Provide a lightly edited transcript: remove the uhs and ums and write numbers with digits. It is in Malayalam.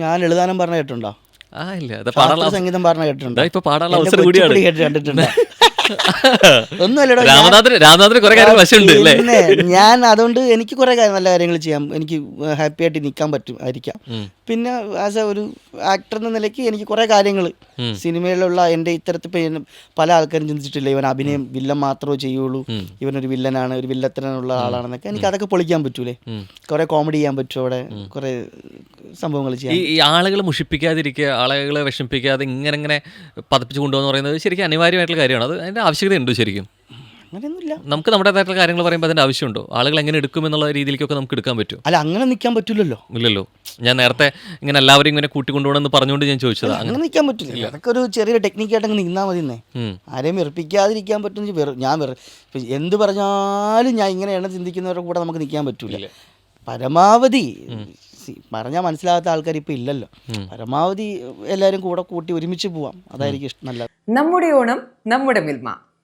ഞാൻ എഴുതാനും പറഞ്ഞ കേട്ടിട്ടുണ്ടോ? ഇല്ല, അത് ശാസ്ത്രീയ സംഗീതം പറഞ്ഞ കേട്ടിട്ടുണ്ടോ? ഇപ്പൊ പാടാനുള്ള എന്റെ അവസരം കൂടിയാണ്. കുച്ചിപ്പുടി കണ്ടിട്ടുണ്ടോ? ഒന്നുമല്ലടോ, രാമനാഥന് കുറെ കാര്യങ്ങൾ വശമുണ്ട് അല്ലേ? പിന്നെ ഞാൻ അതുകൊണ്ട് എനിക്ക് കുറെ നല്ല കാര്യങ്ങൾ ചെയ്യാം, എനിക്ക് ഹാപ്പി ആയിട്ട് നിൽക്കാൻ പറ്റും ആയിരിക്കാം. പിന്നെ ആസ് എ ഒരു ആക്ടർ എന്ന നിലയ്ക്ക് എനിക്ക് കുറെ കാര്യങ്ങൾ സിനിമയിലുള്ള എൻ്റെ ഇത്തരത്തിൽ പല ആൾക്കാരും ചിന്തിച്ചിട്ടില്ല, ഇവൻ അഭിനയം വില്ലൻ മാത്രമേ ചെയ്യുള്ളൂ, ഇവനൊരു വില്ലനാണ്, ഒരു വില്ലത്തനുള്ള ആളാണെന്നൊക്കെ. എനിക്ക് അതൊക്കെ പൊളിക്കാൻ പറ്റൂലേ, കുറെ കോമഡി ചെയ്യാൻ പറ്റും, അവിടെ കുറെ സംഭവങ്ങൾ ചെയ്യാം. ഈ ആളുകളെ മുഷിപ്പിക്കാതിരിക്കുക, ആളുകളെ വിഷമിപ്പിക്കാതെ ഇങ്ങനെ പതപ്പിച്ച് കൊണ്ടുപോകുന്ന പറയുന്നത് ശരിക്കും അനിവാര്യമായിട്ടുള്ള കാര്യമാണ്. അത് അതിൻ്റെ ആവശ്യകതയുണ്ടോ ശരിക്കും? അങ്ങനെയൊന്നുമില്ല. നമുക്ക് നമ്മുടേതായിട്ടുള്ള കാര്യങ്ങൾ പറയുമ്പോൾ അതിൻ്റെ ആവശ്യമുണ്ടോ? ആളുകൾ എങ്ങനെ എടുക്കും എന്നുള്ള രീതിയിലേക്കൊക്കെ നമുക്ക് എടുക്കാൻ പറ്റും. അല്ല, അങ്ങനെ നിൽക്കാൻ പറ്റില്ലല്ലോ. ഇല്ലല്ലോ, ഞാൻ നേരത്തെ ഇങ്ങനെ എല്ലാവരും ഇങ്ങനെ കൂട്ടിക്കൊണ്ടുപോകണമെന്ന് പറഞ്ഞുകൊണ്ട് ഞാൻ ചോദിച്ചത്. അങ്ങനെ നിൽക്കാൻ പറ്റില്ല, അതൊക്കെ ഒരു ചെറിയൊരു ടെക്നിക്കായിട്ട് അങ്ങ് നിന്നാൽ മതി. ആരെയും വെറുപ്പിക്കാതിരിക്കാൻ പറ്റും. ഞാൻ എന്ത് പറഞ്ഞാലും ഞാൻ ഇങ്ങനെയാണ് ചിന്തിക്കുന്നവരുടെ കൂടെ നമുക്ക് നിൽക്കാൻ പറ്റൂല. പരമാവധി പറഞ്ഞാൽ മനസ്സിലാകാത്ത ആൾക്കാർ ഇപ്പം ഇല്ലല്ലോ. പരമാവധി എല്ലാവരും കൂടെ കൂട്ടി ഒരുമിച്ച് പോവാം, അതായിരിക്കും നല്ലത്. നമ്മുടെ ഓണം നമ്മുടെ മിൽമ.